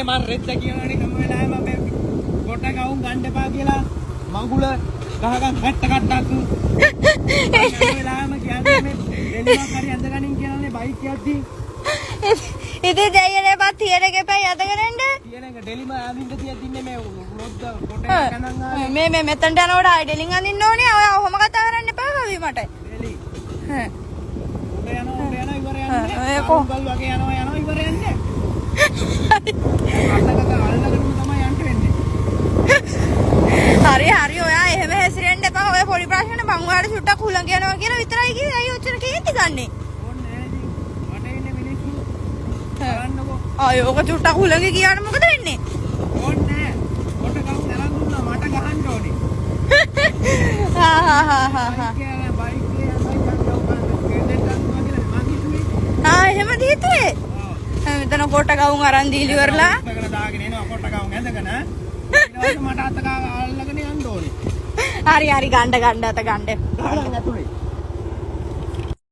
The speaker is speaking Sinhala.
මම රෙද්ද කියනවනේ හැම වෙලාවෙම මේ කොට ගවුම් ගන්න එපා කියලා මඟුල ගහගන් හැට්ට කට්ටක් හැම වෙලාවෙම කියන්නේ මේ දෙලිමක් හරි ඇඳගනින් කියනවනේ බයික් යද්දී ඉතින් දෙයියනේ බත් තියරගේ පැය අදගෙන එන්න කියන එක ඩෙලිම ආමින්ද තියදින්නේ මේ රොද්ද කොට ගණන් ආවේ මේ මෙතනට යනකොට ආයි ඩෙලින් අඳින්න ඕනේ ඔය ඔහොම කතා කරන්න එපා කවි මට ඩෙලි හ්ම් උඩ යනවා ඉවර යන්නේ ඔය කො ගල් වගේ යනවා ඉවර යන්නේ අල්ලගන්න තමයි යන්න වෙන්නේ හරි හරි ඔයා එහෙම හැසිරෙන්න එපා ඔය පොඩි ප්‍රශ්න මං ඔයාලට චුට්ටක් හුලං කියනවා කියලා විතරයි කිව්වේ අයියෝ ඔච්චර කේන්ති ගන්නේ ඕනේ නෑ ඉතින් මට ඉන්නේ මිනිස්සු බලන්නකෝ අයියෝ ඔක චුට්ටක් හුලං කියාට මොකද වෙන්නේ ඕනේ නෑ කොට ගවුම් තරන් දුන්නා මට ගහන්න ඕනේ හා එහෙම දීතුවේ මෙතන කොට ගවුම් අරන් දීලි වරලා මට අත අල්ලගෙන යන්න ඕනේ හරි හරි ගණ්ඩ අත ගණ්ඩ ගහන්න ඇතුලේ